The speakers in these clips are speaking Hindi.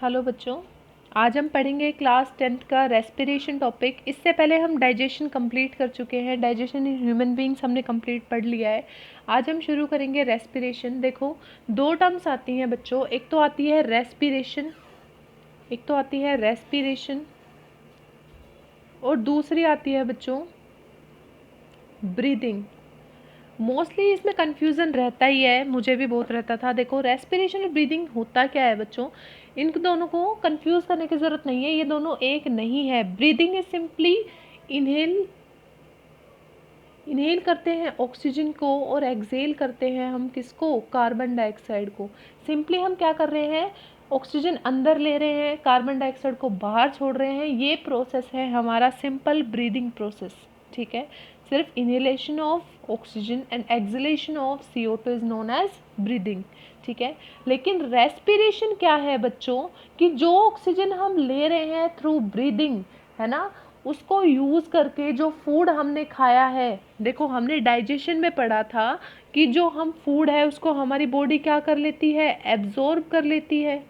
हेलो बच्चों, आज हम पढ़ेंगे क्लास 10th का रेस्पिरेशन टॉपिक। इससे पहले हम डाइजेशन कंप्लीट कर चुके हैं। डाइजेशन इन ह्यूमन बींग्स हमने कंप्लीट पढ़ लिया है। आज हम शुरू करेंगे रेस्पिरेशन। देखो, दो टर्म्स आती हैं बच्चों, एक तो आती है रेस्पिरेशन और दूसरी आती है बच्चों ब्रीदिंग। मोस्टली इसमें कन्फ्यूज़न रहता ही है, मुझे भी बहुत रहता था। देखो, रेस्पिरेशन और ब्रीदिंग होता क्या है बच्चों, इन दोनों को कंफ्यूज करने की ज़रूरत नहीं है, ये दोनों एक नहीं है। ब्रीदिंग इज सिंपली इनहेल करते हैं ऑक्सीजन को और एक्सहेल करते हैं हम किसको, कार्बन डाइऑक्साइड को। सिंपली हम क्या कर रहे हैं, ऑक्सीजन अंदर ले रहे हैं, कार्बन डाइऑक्साइड को बाहर छोड़ रहे हैं। ये प्रोसेस है हमारा सिंपल ब्रीदिंग प्रोसेस। ठीक है, सिर्फ inhalation of oxygen and exhalation of CO2 is known as breathing. ठीक है, लेकिन रेस्पिरेशन क्या है बच्चों, कि जो ऑक्सीजन हम ले रहे हैं थ्रू ब्रीदिंग, है ना, उसको यूज़ करके जो फूड हमने खाया है। देखो, हमने डाइजेशन में पढ़ा था कि जो हम फूड है उसको हमारी बॉडी क्या कर लेती है, एब्जॉर्ब कर लेती है।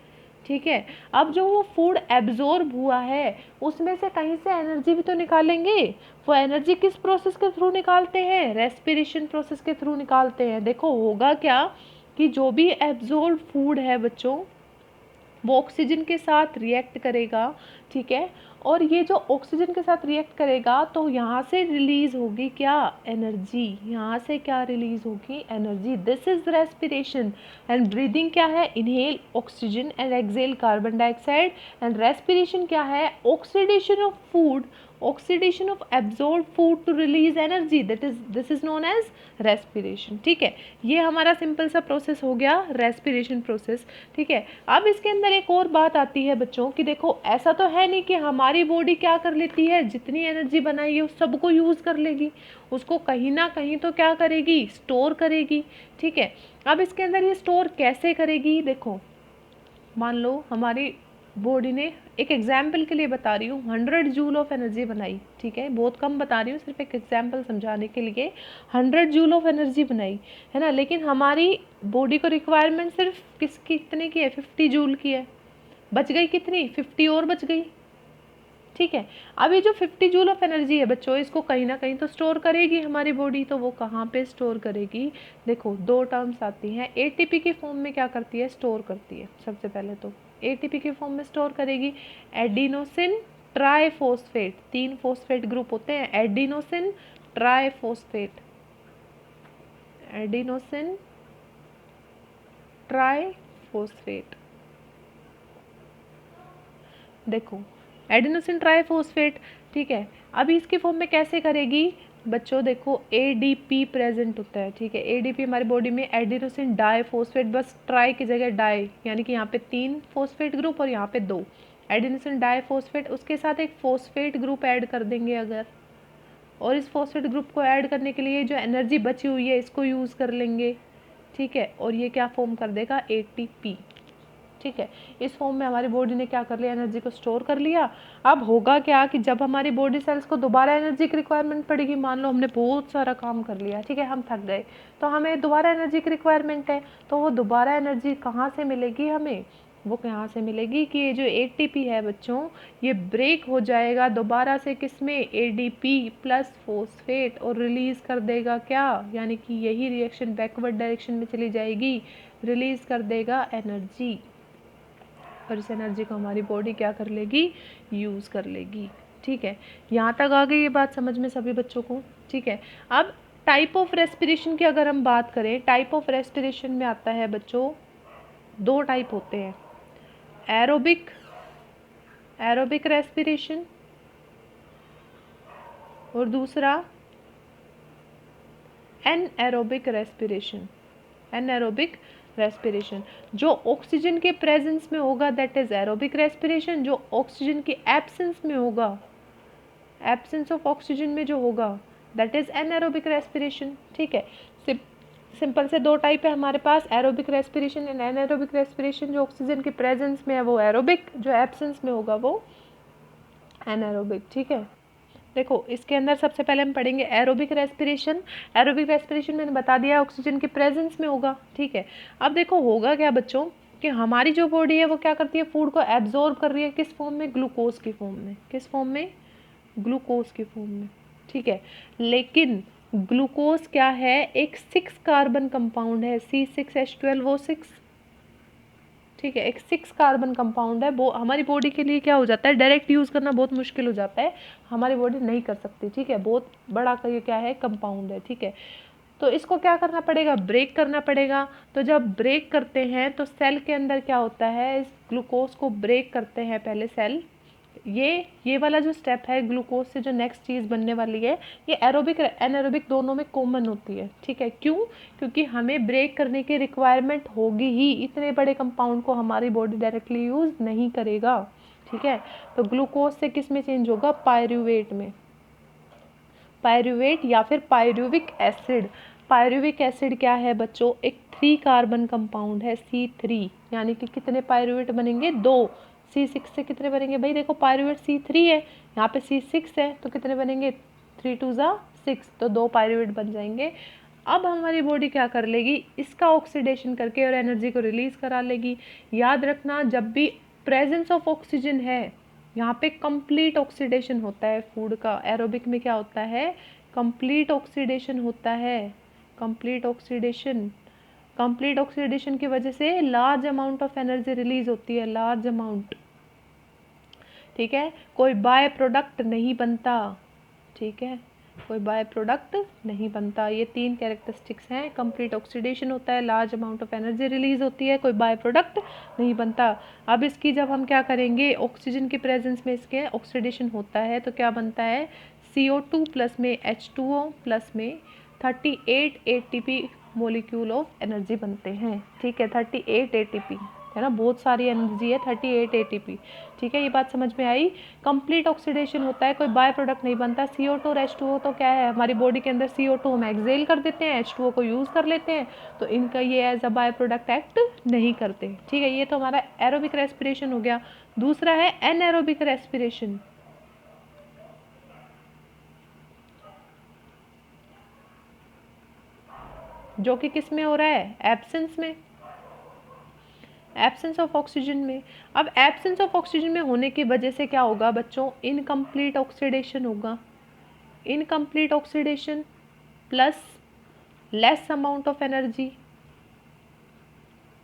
ठीक है, अब जो वो फूड एब्जॉर्ब हुआ है उसमें से कहीं से एनर्जी भी तो निकालेंगे। वो एनर्जी किस प्रोसेस के थ्रू निकालते हैं, रेस्पिरेशन प्रोसेस के थ्रू निकालते हैं। देखो, होगा क्या कि जो भी एब्जॉर्ब फूड है बच्चों, वो ऑक्सीजन के साथ रिएक्ट करेगा। ठीक है, और ये जो ऑक्सीजन के साथ रिएक्ट करेगा तो यहाँ से रिलीज होगी क्या, एनर्जी। यहाँ से क्या रिलीज होगी, energy. This is respiration. And breathing क्या है, inhale oxygen and exhale carbon dioxide. And respiration क्या है, oxidation of food, oxidation of absorb food to release energy. This is known as respiration. ठीक है, ये हमारा सिंपल सा प्रोसेस हो गया, रेस्पिरेशन प्रोसेस। ठीक है, अब इसके अंदर एक और बात आती है बच्चों कि देखो, ऐसा तो है नहीं कि हमारी बॉडी क्या कर लेती है, जितनी एनर्जी बनाई है उस सबको यूज़ कर लेगी। उसको कहीं ना कहीं तो क्या करेगी, स्टोर करेगी। ठीक है, अब इसके अंदर ये स्टोर कैसे करेगी, देखो, मान लो हमारी बॉडी ने, एक एग्जाम्पल के लिए बता रही हूँ, 100 जूल ऑफ एनर्जी बनाई। ठीक है, बहुत कम बता रही हूँ, सिर्फ एक एग्जाम्पल समझाने के लिए। 100 जूल ऑफ एनर्जी बनाई, है ना, लेकिन हमारी बॉडी को रिक्वायरमेंट सिर्फ कितने की है, 50 जूल की है। बच गई कितनी, 50 और बच गई। ठीक है, अब ये जो 50 जूल ऑफ एनर्जी है बच्चों, इसको कहीं ना कहीं तो स्टोर करेगी हमारी बॉडी। तो वो कहाँ पे स्टोर करेगी, देखो, दो टर्म्स आती हैं। एटीपी के फॉर्म में क्या करती है, स्टोर करती है। सबसे पहले तो एटीपी के फॉर्म में स्टोर करेगी एडिनोसिन ट्राइफॉस्फेट। 3 फॉस्फेट ग्रुप होते हैं, एडिनोसिन ट्राइफॉस्फेट, एडिनोसिन ट्राइफॉस्फेट। देखो, एडिनोसिन ट्राइफॉस्फेट। ठीक है, अभी इसके फॉर्म में कैसे करेगी बच्चों, देखो, एडीपी प्रेजेंट होता है। ठीक है, एडीपी हमारी बॉडी में, एडिनोसिन डाइफॉस्फेट, बस ट्राई की जगह डाई, यानी कि यहाँ पे 3 फॉस्फेट ग्रुप और यहाँ पे 2, एडिनोसिन डाइफॉस्फेट। उसके साथ एक फॉस्फेट ग्रुप ऐड कर देंगे अगर, और इस फॉस्फेट ग्रुप को ऐड करने के लिए जो एनर्जी बची हुई है इसको यूज़ कर लेंगे। ठीक है, और ये क्या फॉर्म कर देगा, एटीपी। ठीक है, इस फॉर्म में हमारी बॉडी ने क्या कर लिया, एनर्जी को स्टोर कर लिया। अब होगा क्या कि जब हमारी बॉडी सेल्स को दोबारा एनर्जी की रिक्वायरमेंट पड़ेगी, मान लो हमने बहुत सारा काम कर लिया, ठीक है, हम थक गए, तो हमें दोबारा एनर्जी की रिक्वायरमेंट है। तो वो दोबारा एनर्जी कहाँ से मिलेगी हमें, वो कहाँ से मिलेगी कि ये जो एटीपी है बच्चों, ये ब्रेक हो जाएगा दोबारा से किस में, एडीपी प्लस फॉस्फेट, और रिलीज़ कर देगा क्या, यानी कि यही रिएक्शन बैकवर्ड डायरेक्शन में चली जाएगी, रिलीज़ कर देगा एनर्जी। और इस एनर्जी को हमारी बॉडी क्या कर लेगी, यूज़ कर लेगी। ठीक है, यहाँ तक आ गई ये बात समझ में सभी बच्चों को। ठीक है, अब टाइप ऑफ रेस्पिरेशन की अगर हम बात करें, टाइप ऑफ रेस्पिरेशन में आता है बच्चों, 2 टाइप होते हैं, एरोबिक रेस्पिरेशन और दूसरा एनएरोबिक रेस्पिरेशन। एनएरोबिक रेस्पिरेशन, जो ऑक्सीजन के प्रेजेंस में होगा दैट इज एरोबिक रेस्पिरेशन, जो ऑक्सीजन की एब्सेंस में होगा, एब्सेंस ऑफ ऑक्सीजन में जो होगा दैट इज एनएरोबिक रेस्पिरेशन। ठीक है, सिंपल से 2 टाइप है हमारे पास, aerobic respiration and anaerobic respiration. जो ऑक्सीजन के प्रेजेंस में है वो एरोबिक, जो एब्सेंस में होगा वो एनएरोबिक। ठीक है, देखो, इसके अंदर सबसे पहले हम पढ़ेंगे एरोबिक रेस्पिरेशन। एरोबिक रेस्पिरेशन मैंने बता दिया ऑक्सीजन के प्रेजेंस में होगा। ठीक है, अब देखो होगा क्या बच्चों कि हमारी जो बॉडी है वो क्या करती है, फूड को एब्जॉर्ब कर रही है किस फॉर्म में, ग्लूकोज की फॉर्म में। किस फॉर्म में, ग्लूकोज की फॉर्म में, ठीक है। लेकिन ग्लूकोज क्या है, एक 6 कार्बन कंपाउंड है, C6H12O6, ठीक है, एक 6 कार्बन कंपाउंड है। वो हमारी बॉडी के लिए क्या हो जाता है, डायरेक्ट यूज़ करना बहुत मुश्किल हो जाता है, हमारी बॉडी नहीं कर सकती, ठीक है। बहुत बड़ा ये क्या है, कंपाउंड है, ठीक है। तो इसको क्या करना पड़ेगा, ब्रेक करना पड़ेगा। तो जब ब्रेक करते हैं तो सेल के अंदर क्या होता है, इस ग्लूकोज को ब्रेक करते हैं पहले सेल। ये वाला जो स्टेप है, ग्लूकोज से जो नेक्स्ट चीज़ बनने वाली है, ये एरोबिक एनारोबिक दोनों में कॉमन होती है, ठीक है। क्यों, क्योंकि हमें ब्रेक करने की रिक्वायरमेंट होगी ही, इतने बड़े कंपाउंड को हमारी बॉडी डायरेक्टली यूज़ नहीं करेगा, ठीक है। तो ग्लूकोज से किस में चेंज होगा, पायरूवेट में, पायरूवेट या फिर पायरूविक एसिड। पायरूविक एसिड क्या है बच्चों, एक 3 कार्बन कंपाउंड है, C3, यानी कि कितने पायरूवेट बनेंगे, 2। C6 से कितने बनेंगे भाई, देखो पायरूवेट C3 है, यहाँ पे C6 है, तो कितने बनेंगे, 3 2 जा 6, तो 2 पायरूवेट बन जाएंगे। अब हमारी बॉडी क्या कर लेगी, इसका ऑक्सीडेशन करके और एनर्जी को रिलीज करा लेगी। याद रखना, जब भी प्रेजेंस ऑफ ऑक्सीजन है, यहाँ पे कंप्लीट ऑक्सीडेशन होता है फूड का। एरोबिक में क्या होता है, कंप्लीट ऑक्सीडेशन होता है, कंप्लीट ऑक्सीडेशन। कंप्लीट ऑक्सीडेशन की वजह से large amount of energy release होती है, लार्ज अमाउंट, ठीक है। कोई बाय प्रोडक्ट नहीं बनता, ठीक है, कोई बाय प्रोडक्ट नहीं बनता। ये 3 कैरेक्टरिस्टिक्स हैं, कंप्लीट ऑक्सीडेशन होता है, large amount of energy release होती है, कोई बाय प्रोडक्ट नहीं बनता। अब इसकी जब हम क्या करेंगे, ऑक्सीजन की प्रेजेंस में इसके ऑक्सीडेशन होता है तो क्या बनता है, CO2 प्लस में H2O प्लस में 38 ATP मोलिक्यूल ऑफ एनर्जी बनते हैं, ठीक है। 38 ATP है ना, बहुत सारी एनर्जी है, 38 ATP, ठीक है। ये बात समझ में आई। कंप्लीट ऑक्सीडेशन होता है, कोई बाय प्रोडक्ट नहीं बनता। CO2 और H2O तो क्या है, हमारी बॉडी के अंदर CO2 हम एक्सेल कर देते हैं, H2O को यूज़ कर लेते हैं, तो इनका ये as a by product act नहीं करते, ठीक है। ये तो हमारा एरोबिक रेस्पिरेशन हो गया। दूसरा है एनएरोबिक रेस्पिरेशन, जो कि किस में हो रहा है, एब्सेंस में, एब्सेंस ऑफ ऑक्सीजन में। अब एब्सेंस ऑफ ऑक्सीजन में होने की वजह से क्या होगा बच्चों, इनकम्प्लीट ऑक्सीडेशन होगा, incomplete oxidation plus less amount of energy,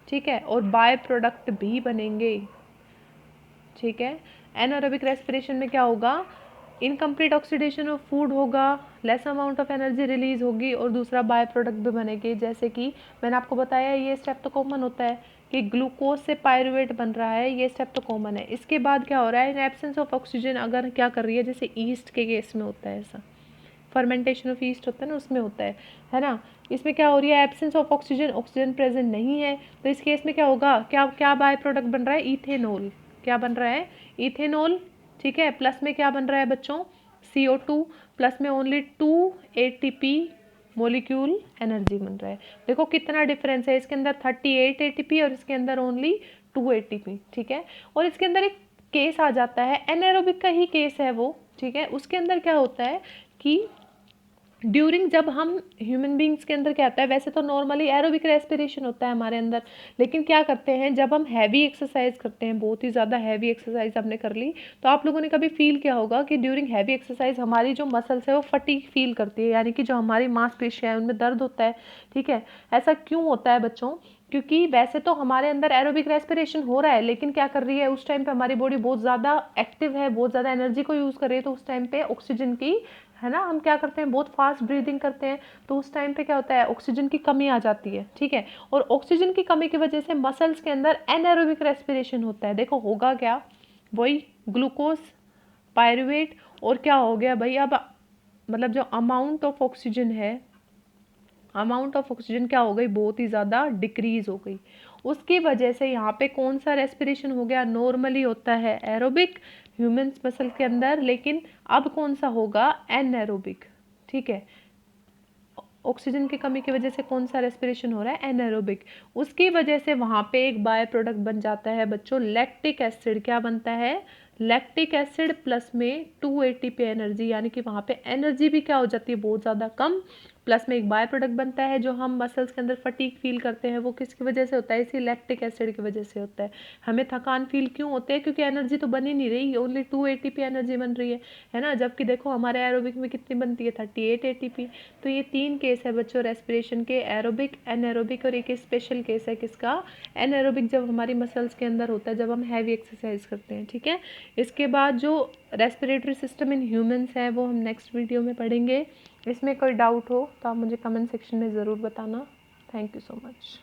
ठीक है, और बाय प्रोडक्ट भी बनेंगे, ठीक है। एनारोबिक रेस्पिरेशन में क्या होगा, इनकम्प्लीट ऑक्सीडेशन ऑफ फूड होगा, less amount of energy release होगी, और दूसरा बाय प्रोडक्ट भी बनेगी। जैसे कि मैंने आपको बताया, ये स्टेप तो कॉमन होता है कि ग्लूकोज से पायरूवेट बन रहा है, ये स्टेप तो कॉमन है। इसके बाद क्या हो रहा है, इन एब्सेंस ऑफ ऑक्सीजन अगर क्या कर रही है, जैसे ईस्ट के केस में होता है ऐसा, फर्मेंटेशन ऑफ ईस्ट होता है ना, उसमें होता है ना। इसमें क्या हो रही है, absence of oxygen, oxygen present नहीं है, तो इस केस में क्या होगा, क्या क्या बाय प्रोडक्ट बन रहा है, इथेनॉल। क्या बन रहा है, इथेनॉल, ठीक है। प्लस में क्या बन रहा है बच्चों, CO2 प्लस में ओनली 2 ATP मोलिक्यूल एनर्जी बन रहा है। देखो कितना डिफरेंस है, इसके अंदर 38 ATP और इसके अंदर ओनली 2 ATP, ठीक है। और इसके अंदर एक केस आ जाता है, एनारोबिक का ही केस है वो, ठीक है। उसके अंदर क्या होता है कि ड्यूरिंग, जब हम ह्यूमन बींग्स के अंदर क्या होता है, वैसे तो नॉर्मली एरोबिक रेस्पिरेशन होता है हमारे अंदर, लेकिन क्या करते हैं, जब हम हैवी एक्सरसाइज करते हैं, बहुत ही ज़्यादा हैवी एक्सरसाइज हमने कर ली, तो आप लोगों ने कभी फील किया होगा कि ड्यूरिंग हैवी एक्सरसाइज हमारी जो मसल्स है वो फटीग फील करती है, यानी कि जो हमारी मांसपेशियाँ हैं उनमें दर्द होता है, ठीक है। ऐसा क्यों होता है बच्चों, क्योंकि वैसे तो हमारे अंदर एरोबिक रेस्पिरेशन हो रहा है, लेकिन क्या कर रही है, उस टाइम पे हमारी बॉडी बहुत ज़्यादा एक्टिव है, बहुत ज़्यादा एनर्जी को यूज़ कर रही है, तो उस टाइम पे ऑक्सीजन की, है ना, हम क्या करते हैं, बहुत फास्ट ब्रीदिंग करते हैं, तो उस टाइम पे क्या होता है, ऑक्सीजन की कमी आ जाती है, ठीक है। और ऑक्सीजन की कमी की वजह से मसल्स के अंदर एनारोबिक रेस्पिरेशन होता है। देखो होगा क्या, वही ग्लूकोज, पायरूवेट, और क्या हो गया भाई, अब मतलब जो अमाउंट ऑफ ऑक्सीजन है, अमाउंट ऑफ ऑक्सीजन क्या हो गई, बहुत ही ज़्यादा डिक्रीज हो गई। उसकी वजह से यहाँ पे कौन सा रेस्पिरेशन हो गया, नॉर्मली होता है एरोबिक ह्यूमंस मसल के अंदर, लेकिन अब कौन सा होगा, एनएरोबिक, ठीक है। ऑक्सीजन की कमी की वजह से कौन सा रेस्पिरेशन हो रहा है, एनारोबिक। उसकी वजह से वहाँ पे एक बाय प्रोडक्ट बन जाता है बच्चों, लैक्टिक एसिड। क्या बनता है, लैक्टिक एसिड प्लस में 2 ATP एनर्जी, यानी कि वहाँ पे एनर्जी भी क्या हो जाती है, बहुत ज़्यादा कम प्लस में एक बाय प्रोडक्ट बनता है जो हम मसल्स के अंदर फटीग फील करते हैं, वो किसकी वजह से होता है, इसी लैक्टिक एसिड की वजह से होता है। हमें थकान फील क्यों होते हैं, क्योंकि एनर्जी तो बन ही नहीं रही, ओनली 2 ATP एनर्जी बन रही है ना, जबकि देखो हमारे एरोबिक में कितनी बनती है, 38 ATP। तो ये 3 केस है बच्चों रेस्पिरेशन के, एरोबिक, एनएरोबिक और एक स्पेशल केस है किसका, एनएरोबिक, जब हमारी मसल्स के अंदर होता है, जब हम हैवी एक्सरसाइज करते हैं, ठीक है। इसके बाद जो रेस्पिरेटरी सिस्टम इन ह्यूमंस है वो हम नेक्स्ट वीडियो में पढ़ेंगे। इसमें कोई डाउट हो तो आप मुझे कमेंट सेक्शन में ज़रूर बताना। Thank you so much.